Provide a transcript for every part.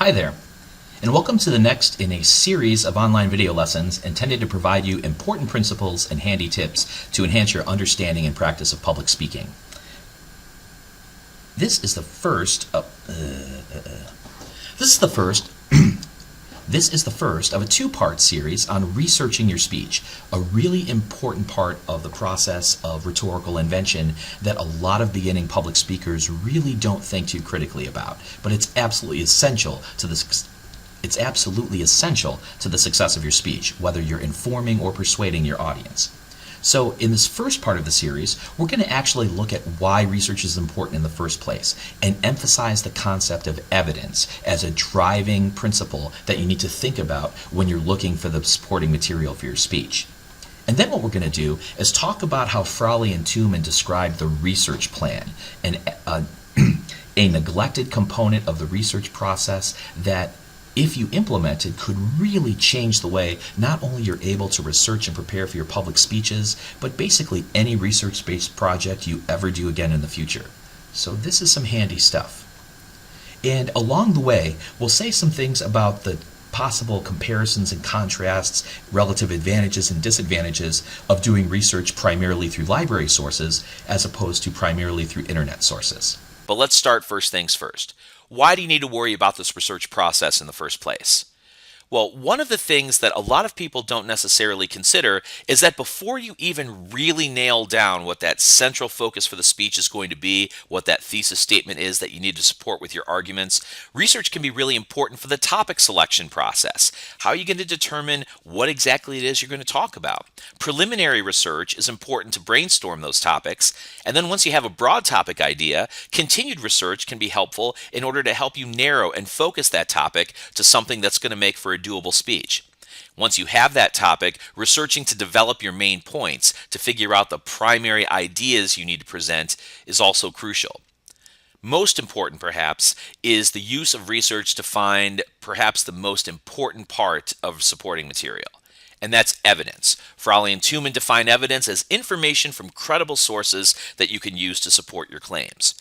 Hi there, and welcome to the next in a series of online video lessons intended to provide you important principles and handy tips to enhance your understanding and practice of public speaking. This is the first of a two-part series on researching your speech, a really important part of the process of rhetorical invention that a lot of beginning public speakers really don't think too critically about, but it's absolutely essential to the success of your speech, whether you're informing or persuading your audience. So in this first part of the series, we're going to actually look at why research is important in the first place and emphasize the concept of evidence as a driving principle that you need to think about when you're looking for the supporting material for your speech. And then what we're going to do is talk about how Frawley and Tuman described the research plan, and a neglected component of the research process that, if you implemented, could really change the way not only you're able to research and prepare for your public speeches, but basically any research-based project you ever do again in the future. So this is some handy stuff. And along the way, we'll say some things about the possible comparisons and contrasts, relative advantages and disadvantages of doing research primarily through library sources as opposed to primarily through internet sources. But let's start first things first. Why do you need to worry about this research process in the first place? Well, one of the things that a lot of people don't necessarily consider is that before you even really nail down what that central focus for the speech is going to be, what that thesis statement is that you need to support with your arguments, research can be really important for the topic selection process. How are you going to determine what exactly it is you're going to talk about? Preliminary research is important to brainstorm those topics, and then once you have a broad topic idea, continued research can be helpful in order to help you narrow and focus that topic to something that's going to make for a doable speech. Once you have that topic, researching to develop your main points to figure out the primary ideas you need to present is also crucial. Most important, perhaps, is the use of research to find perhaps the most important part of supporting material, and that's evidence. Frawley and Tuman define evidence as information from credible sources that you can use to support your claims.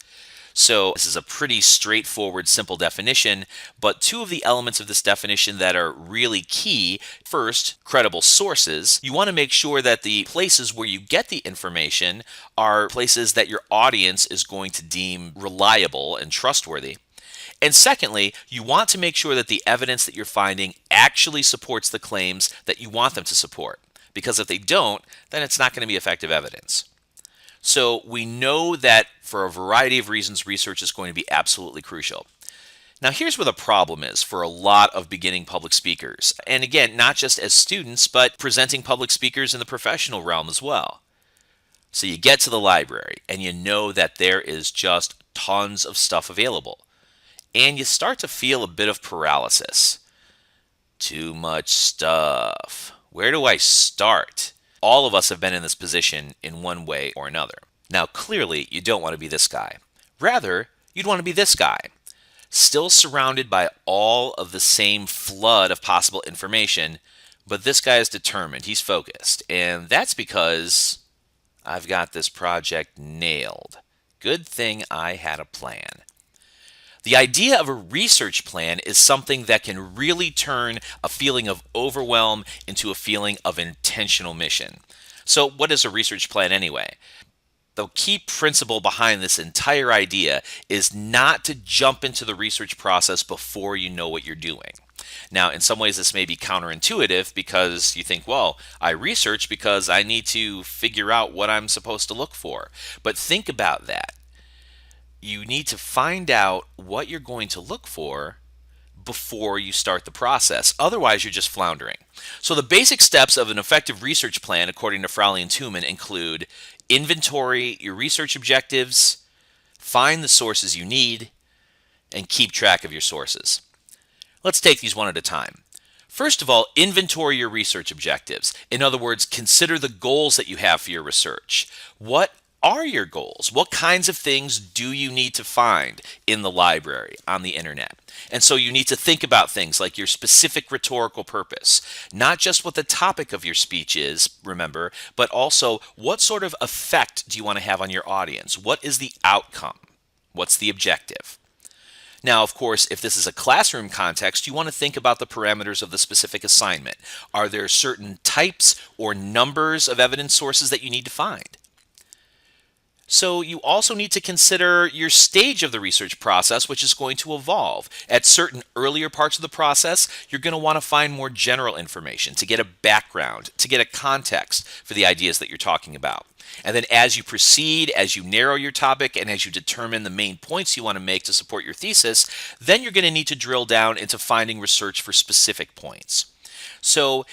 So this is a pretty straightforward, simple definition, but two of the elements of this definition that are really key. First, credible sources. You want to make sure that the places where you get the information are places that your audience is going to deem reliable and trustworthy. And secondly, you want to make sure that the evidence that you're finding actually supports the claims that you want them to support, because if they don't, then it's not going to be effective evidence. So we know that for a variety of reasons, research is going to be absolutely crucial. Now here's where the problem is for a lot of beginning public speakers. And again, not just as students, but presenting public speakers in the professional realm as well. So you get to the library and you know that there is just tons of stuff available. And you start to feel a bit of paralysis. Too much stuff. Where do I start? All of us have been in this position in one way or another. Now, clearly, you don't want to be this guy. Rather, you'd want to be this guy, still surrounded by all of the same flood of possible information, but this guy is determined, he's focused, and that's because I've got this project nailed. Good thing I had a plan. The idea of a research plan is something that can really turn a feeling of overwhelm into a feeling of intentional mission. So what is a research plan anyway? The key principle behind this entire idea is not to jump into the research process before you know what you're doing. Now, in some ways, this may be counterintuitive because you think, well, I research because I need to figure out what I'm supposed to look for. But think about that. You need to find out what you're going to look for before you start the process. Otherwise, you're just floundering. So the basic steps of an effective research plan, according to Frawley and Tuman, include inventory your research objectives, find the sources you need, and keep track of your sources. Let's take these one at a time. First of all, inventory your research objectives. In other words, consider the goals that you have for your research. What are your goals? What kinds of things do you need to find in the library, on the internet? And so you need to think about things like your specific rhetorical purpose, not just what the topic of your speech is, remember, but also what sort of effect do you want to have on your audience? What is the outcome? What's the objective? Now, of course, if this is a classroom context, you want to think about the parameters of the specific assignment. Are there certain types or numbers of evidence sources that you need to find? So you also need to consider your stage of the research process, which is going to evolve. At certain earlier parts of the process, you're going to want to find more general information to get a background, to get a context for the ideas that you're talking about. And then as you proceed, as you narrow your topic, and as you determine the main points you want to make to support your thesis, then you're going to need to drill down into finding research for specific points. So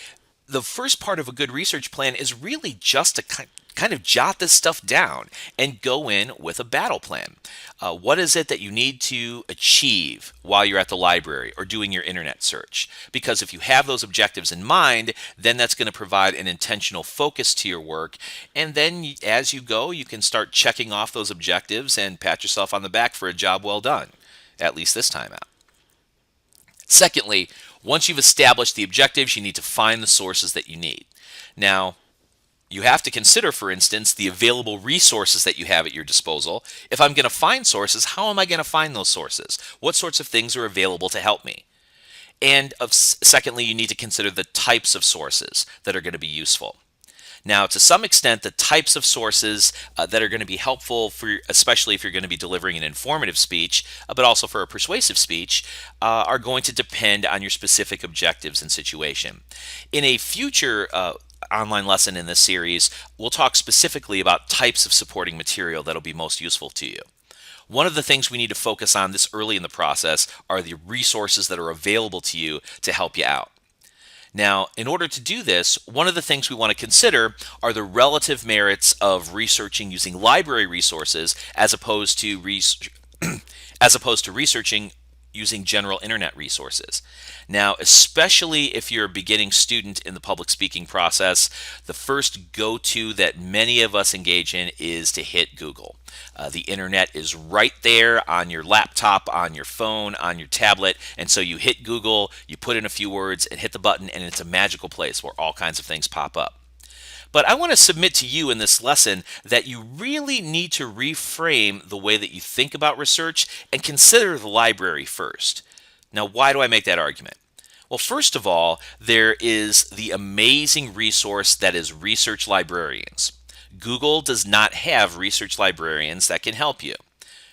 the first part of a good research plan is really just to kind of jot this stuff down and go in with a battle plan. What is it that you need to achieve while you're at the library or doing your internet search? Because if you have those objectives in mind, then that's going to provide an intentional focus to your work. And then as you go, you can start checking off those objectives and pat yourself on the back for a job well done, at least this time out. Secondly, once you've established the objectives, you need to find the sources that you need. Now, you have to consider, for instance, the available resources that you have at your disposal. If I'm going to find sources, how am I going to find those sources? What sorts of things are available to help me? And secondly, you need to consider the types of sources that are going to be useful. Now, to some extent, the types of sources that are going to be helpful, especially if you're going to be delivering an informative speech, but also for a persuasive speech, are going to depend on your specific objectives and situation. In a future online lesson in this series, we'll talk specifically about types of supporting material that'll be most useful to you. One of the things we need to focus on this early in the process are the resources that are available to you to help you out. Now, in order to do this, one of the things we want to consider are the relative merits of researching using library resources as opposed to researching using general internet resources. Now, especially if you're a beginning student in the public speaking process, the first go-to that many of us engage in is to hit Google. The internet is right there on your laptop, on your phone, on your tablet, and so you hit Google, you put in a few words and hit the button, and it's a magical place where all kinds of things pop up. But I want to submit to you in this lesson that you really need to reframe the way that you think about research and consider the library first. Now, why do I make that argument? Well, first of all, there is the amazing resource that is research librarians. Google does not have research librarians that can help you.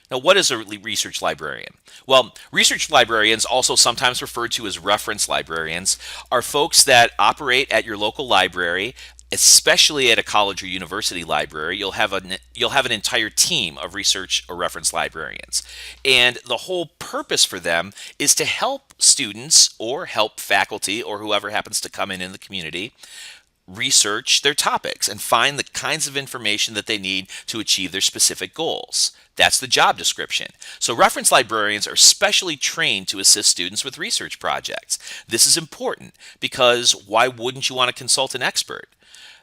Now, what is a research librarian? Well, research librarians, also sometimes referred to as reference librarians, are folks that operate at your local library. Especially at a college or university library, you'll have an entire team of research or reference librarians. And the whole purpose for them is to help students or help faculty or whoever happens to come in the community research their topics and find the kinds of information that they need to achieve their specific goals. That's the job description. So reference librarians are specially trained to assist students with research projects. This is important because why wouldn't you want to consult an expert?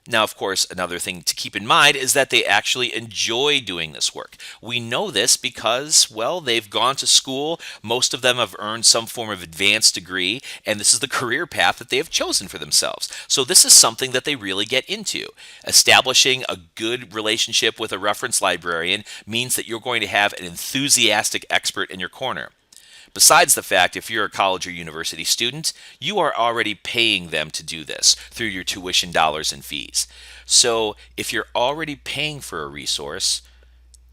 Now, of course, another thing to keep in mind is that they actually enjoy doing this work. We know this because, well, they've gone to school. Most of them have earned some form of advanced degree, and this is the career path that they have chosen for themselves. So this is something that they really get into. Establishing a good relationship with a reference librarian means that you're going to have an enthusiastic expert in your corner. Besides the fact, if you're a college or university student, you are already paying them to do this through your tuition dollars and fees. So if you're already paying for a resource,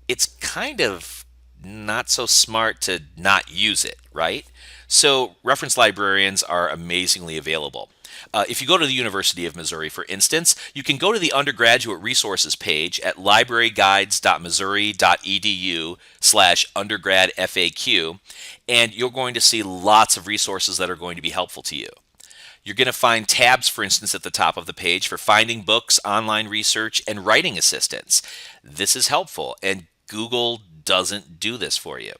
it's kind of not so smart to not use it, right? So reference librarians are amazingly available. If you go to the University of Missouri, for instance, you can go to the undergraduate resources page at libraryguides.missouri.edu/undergrad FAQ, and you're going to see lots of resources that are going to be helpful to you. You're going to find tabs, for instance, at the top of the page for finding books, online research, and writing assistance. This is helpful, and Google doesn't do this for you.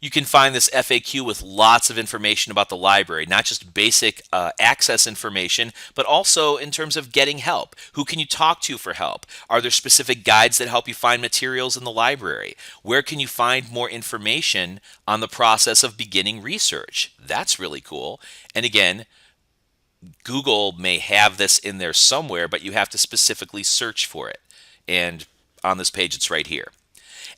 You can find this FAQ with lots of information about the library, not just basic access information, but also in terms of getting help. Who can you talk to for help? Are there specific guides that help you find materials in the library? Where can you find more information on the process of beginning research? That's really cool. And again, Google may have this in there somewhere, but you have to specifically search for it. And on this page, it's right here.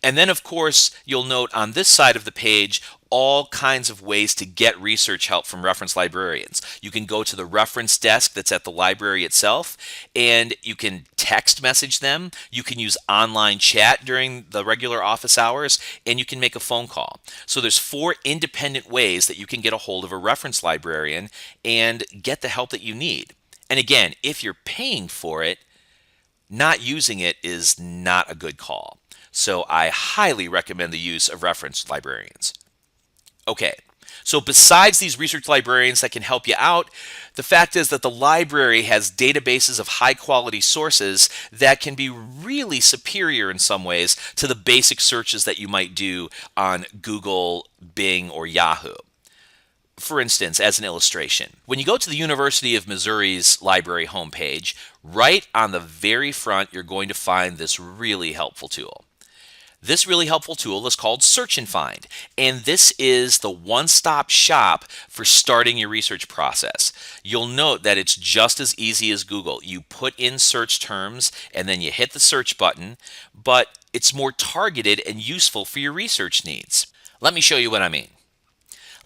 And then, of course, you'll note on this side of the page all kinds of ways to get research help from reference librarians. You can go to the reference desk that's at the library itself, and you can text message them. You can use online chat during the regular office hours, and you can make a phone call. So there's 4 independent ways that you can get a hold of a reference librarian and get the help that you need. And again, if you're paying for it, not using it is not a good call. So I highly recommend the use of reference librarians. Okay, so besides these research librarians that can help you out, the fact is that the library has databases of high quality sources that can be really superior in some ways to the basic searches that you might do on Google, Bing, or Yahoo. For instance, as an illustration, when you go to the University of Missouri's library homepage, right on the very front, you're going to find this really helpful tool. This really helpful tool is called Search and Find, and this is the one-stop shop for starting your research process. You'll note that it's just as easy as Google. You put in search terms and then you hit the search button, but it's more targeted and useful for your research needs. Let me show you what I mean.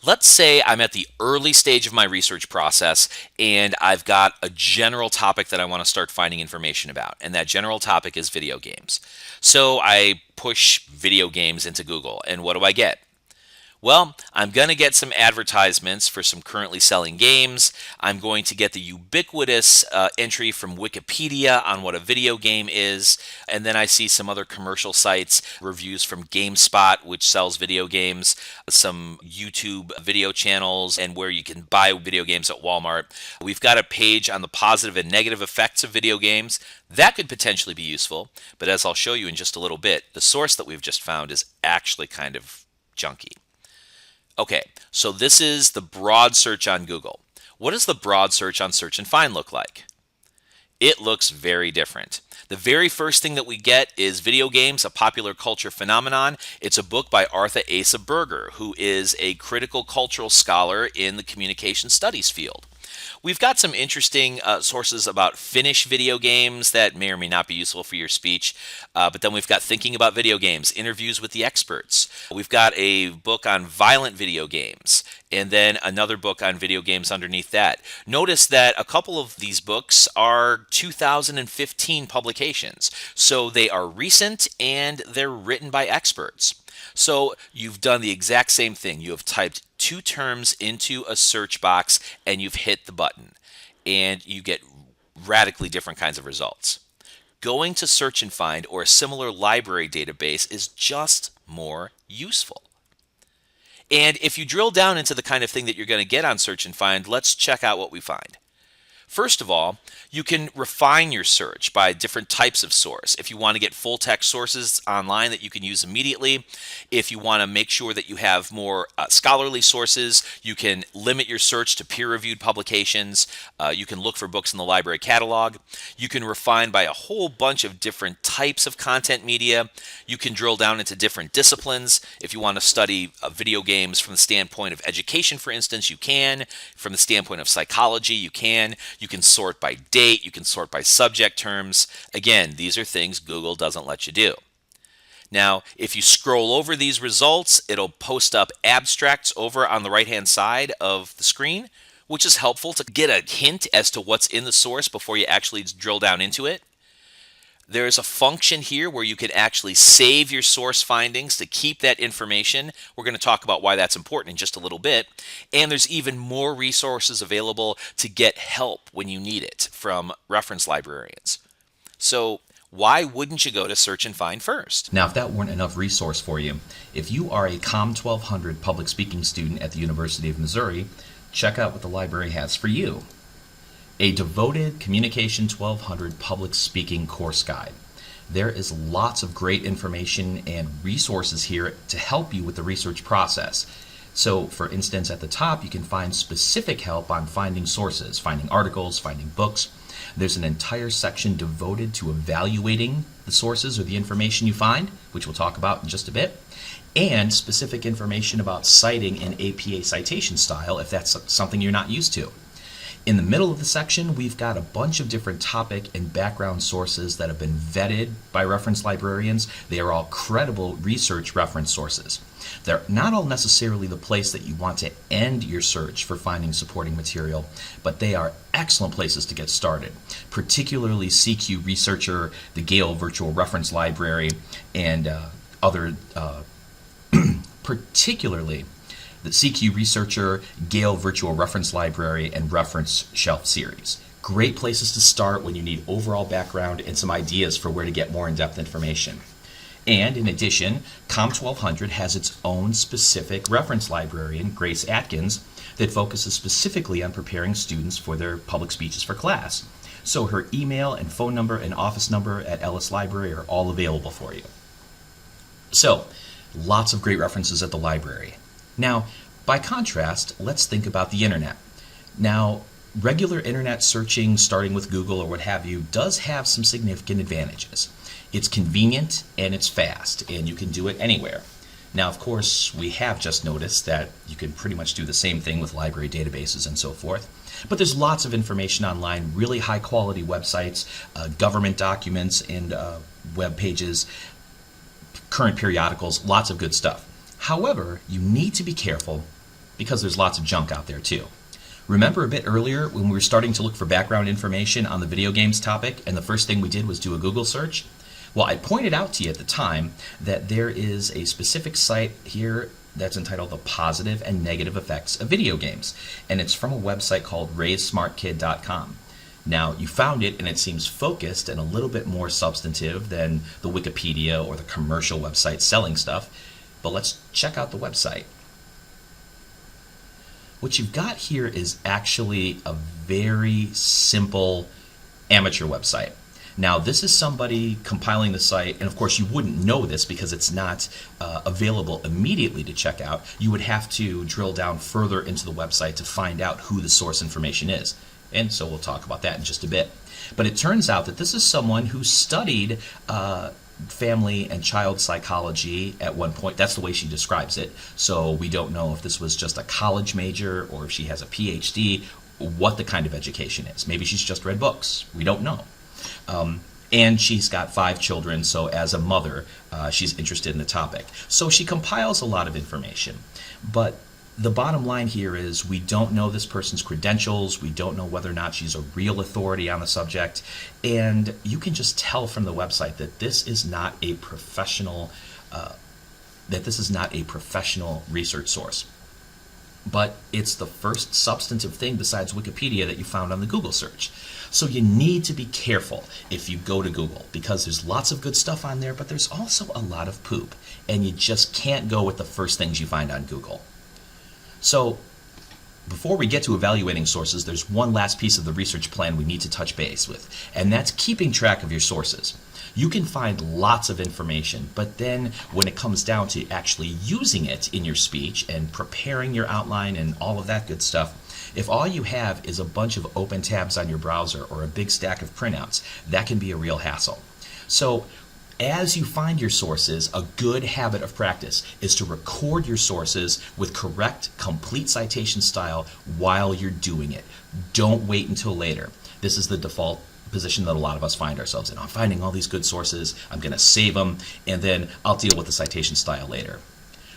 Let's say I'm at the early stage of my research process and I've got a general topic that I want to start finding information about, and that general topic is video games. So I push video games into Google, and what do I get? Well, I'm going to get some advertisements for some currently selling games. I'm going to get the ubiquitous entry from Wikipedia on what a video game is. And then I see some other commercial sites, reviews from GameSpot, which sells video games, some YouTube video channels, and where you can buy video games at Walmart. We've got a page on the positive and negative effects of video games. That could potentially be useful. But as I'll show you in just a little bit, the source that we've just found is actually kind of junky. Okay, so this is the broad search on Google. What does the broad search on Search and Find look like? It looks very different. The very first thing that we get is Video Games, a Popular Culture Phenomenon. It's a book by Arthur Asa Berger, who is a critical cultural scholar in the communication studies field. We've got some interesting sources about Finnish video games that may or may not be useful for your speech. But then we've got Thinking About Video Games, Interviews with the Experts. We've got a book on violent video games, and then another book on video games underneath that. Notice that a couple of these books are 2015 publications. So they are recent and they're written by experts. So you've done the exact same thing. You have typed 2 terms into a search box and you've hit the button, and you get radically different kinds of results. Going to Search and Find or a similar library database is just more useful. And if you drill down into the kind of thing that you're going to get on Search and Find, let's check out what we find. First of all, you can refine your search by different types of source. If you want to get full text sources online that you can use immediately, if you want to make sure that you have more scholarly sources, you can limit your search to peer-reviewed publications. You can look for books in the library catalog. You can refine by a whole bunch of different types of content media. You can drill down into different disciplines. If you want to study video games from the standpoint of education, for instance, you can. From the standpoint of psychology, you can. You can sort by date, you can sort by subject terms. Again, these are things Google doesn't let you do. Now, if you scroll over these results, it'll post up abstracts over on the right-hand side of the screen, which is helpful to get a hint as to what's in the source before you actually drill down into it. There's a function here where you can actually save your source findings to keep that information. We're going to talk about why that's important in just a little bit. And there's even more resources available to get help when you need it from reference librarians. So why wouldn't you go to Search and Find first? Now, if that weren't enough resource for you, if you are a COM 1200 public speaking student at the University of Missouri, check out what the library has for you. A devoted Communication 1200 public speaking course guide. There is lots of great information and resources here to help you with the research process. So, for instance, at the top, you can find specific help on finding sources, finding articles, finding books. There's an entire section devoted to evaluating the sources or the information you find, which we'll talk about in just a bit, and specific information about citing in APA citation style if that's something you're not used to. In the middle of the section, we've got a bunch of different topic and background sources that have been vetted by reference librarians. They are all credible research reference sources. They're not all necessarily the place that you want to end your search for finding supporting material, but they are excellent places to get started, particularly CQ Researcher, the Gale Virtual Reference Library, and particularly the CQ Researcher, Gale Virtual Reference Library, and Reference Shelf series. Great places to start when you need overall background and some ideas for where to get more in-depth information. And in addition, COM 1200 has its own specific reference librarian, Grace Atkins, that focuses specifically on preparing students for their public speeches for class. So her email and phone number and office number at Ellis Library are all available for you. So, lots of great references at the library. Now, by contrast, let's think about the internet. Now, regular internet searching, starting with Google or what have you, does have some significant advantages. It's convenient and it's fast, and you can do it anywhere. Now, of course, we have just noticed that you can pretty much do the same thing with library databases and so forth. But there's lots of information online, really high quality websites, government documents and web pages, current periodicals, lots of good stuff. However, you need to be careful because there's lots of junk out there too. Remember a bit earlier when we were starting to look for background information on the video games topic and the first thing we did was do a Google search? Well, I pointed out to you at the time that there is a specific site here that's entitled The Positive and Negative Effects of Video Games, and it's from a website called RaiseSmartKid.com. Now, you found it and it seems focused and a little bit more substantive than the Wikipedia or the commercial website selling stuff, but let's check out the website. What you've got here is actually a very simple amateur website. Now, this is somebody compiling the site, and of course you wouldn't know this because it's not available immediately to check out. You would have to drill down further into the website to find out who the source information is. And so we'll talk about that in just a bit. But it turns out that this is someone who studied family and child psychology at one point. That's the way she describes it. So we don't know if this was just a college major or if she has a PhD, what the kind of education is. Maybe she's just read books. We don't know. And she's got 5 children, so as a mother, she's interested in the topic. So she compiles a lot of information. But the bottom line here is we don't know this person's credentials, we don't know whether or not she's a real authority on the subject, and you can just tell from the website that this is not a professional research source. But it's the first substantive thing besides Wikipedia that you found on the Google search. So you need to be careful if you go to Google because there's lots of good stuff on there, but there's also a lot of poop, and you just can't go with the first things you find on Google. So before we get to evaluating sources, there's one last piece of the research plan we need to touch base with, and that's keeping track of your sources. You can find lots of information, but then when it comes down to actually using it in your speech and preparing your outline and all of that good stuff, if all you have is a bunch of open tabs on your browser or a big stack of printouts, that can be a real hassle. So as you find your sources, a good habit of practice is to record your sources with correct, complete citation style while you're doing it. Don't wait until later. This is the default position that a lot of us find ourselves in. I'm finding all these good sources, I'm going to save them, and then I'll deal with the citation style later.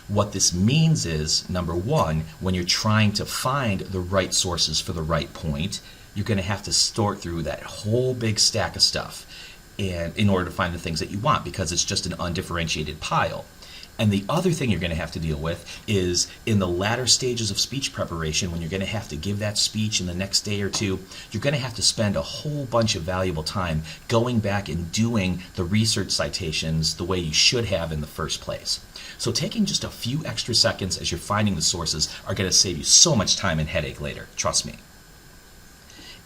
What this means is, number one, when you're trying to find the right sources for the right point, you're going to have to sort through that whole big stack of stuff and in order to find the things that you want because it's just an undifferentiated pile. And the other thing you're going to have to deal with is in the latter stages of speech preparation, when you're going to have to give that speech in the next day or two, you're going to have to spend a whole bunch of valuable time going back and doing the research citations the way you should have in the first place. So taking just a few extra seconds as you're finding the sources are going to save you so much time and headache later, trust me.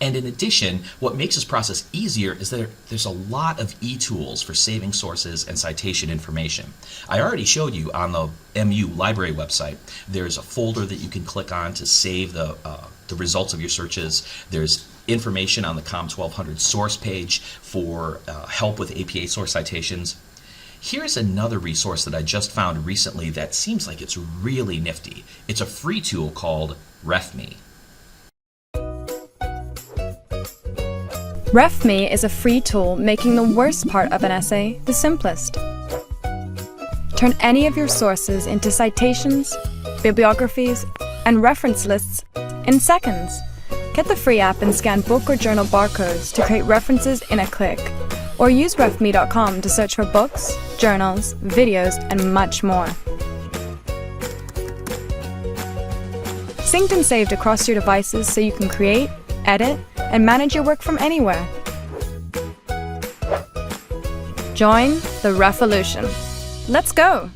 And in addition, what makes this process easier is that there's a lot of e-tools for saving sources and citation information. I already showed you on the MU library website, there's a folder that you can click on to save the results of your searches. There's information on the COM 1200 source page for help with APA source citations. Here's another resource that I just found recently that seems like it's really nifty. It's a free tool called RefMe. RefMe is a free tool making the worst part of an essay the simplest. Turn any of your sources into citations, bibliographies, and reference lists in seconds. Get the free app and scan book or journal barcodes to create references in a click. Or use refme.com to search for books, journals, videos, and much more. Synced and saved across your devices so you can create, edit, and manage your work from anywhere. Join the revolution. Let's go!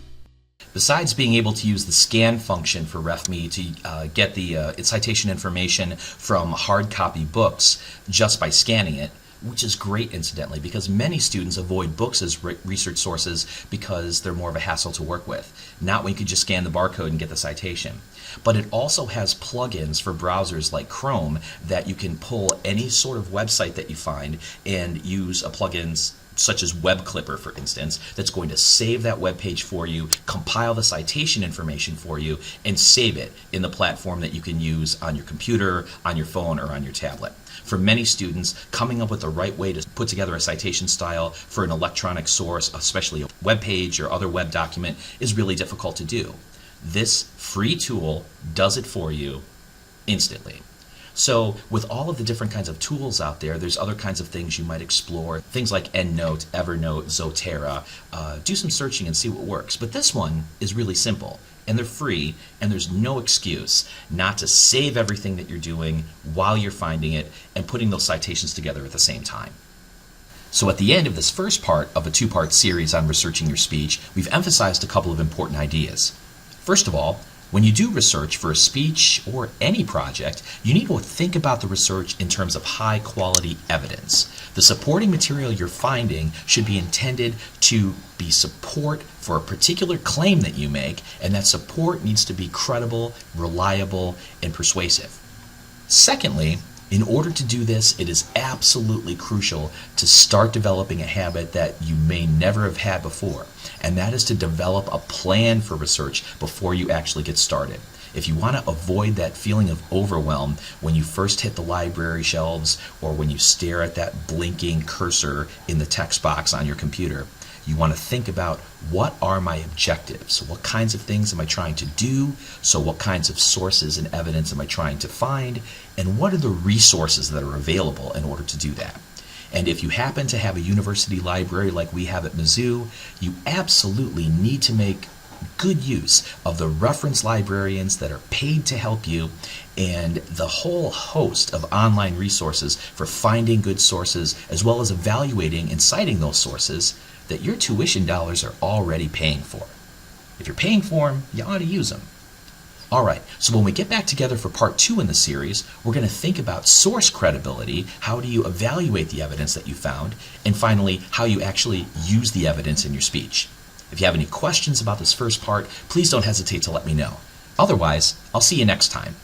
Besides being able to use the scan function for RefMe to get the citation information from hard copy books just by scanning it, which is great incidentally because many students avoid books as research sources because they're more of a hassle to work with, not when you could just scan the barcode and get the citation. But it also has plugins for browsers like Chrome that you can pull any sort of website that you find and use a plugins such as Web Clipper, for instance, that's going to save that web page for you, compile the citation information for you, and save it in the platform that you can use on your computer, on your phone, or on your tablet. For many students, coming up with the right way to put together a citation style for an electronic source, especially a web page or other web document, is really difficult to do. This free tool does it for you instantly. So with all of the different kinds of tools out there, there's other kinds of things you might explore. Things like EndNote, Evernote, Zotero. Do some searching and see what works. But this one is really simple, and they're free, and there's no excuse not to save everything that you're doing while you're finding it and putting those citations together at the same time. So at the end of this first part of a two-part series on researching your speech, we've emphasized a couple of important ideas. First of all, when you do research for a speech or any project, you need to think about the research in terms of high quality evidence. The supporting material you're finding should be intended to be support for a particular claim that you make, and that support needs to be credible, reliable, and persuasive. Secondly, in order to do this, it is absolutely crucial to start developing a habit that you may never have had before, and that is to develop a plan for research before you actually get started. If you want to avoid that feeling of overwhelm when you first hit the library shelves or when you stare at that blinking cursor in the text box on your computer, you want to think about, what are my objectives? What kinds of things am I trying to do? So what kinds of sources and evidence am I trying to find? And what are the resources that are available in order to do that? And if you happen to have a university library like we have at Mizzou, you absolutely need to make good use of the reference librarians that are paid to help you and the whole host of online resources for finding good sources as well as evaluating and citing those sources that your tuition dollars are already paying for. If you're paying for them, you ought to use them. All right, so when we get back together for part 2 in the series, we're going to think about source credibility. How do you evaluate the evidence that you found? And finally, how you actually use the evidence in your speech. If you have any questions about this first part, please don't hesitate to let me know. Otherwise, I'll see you next time.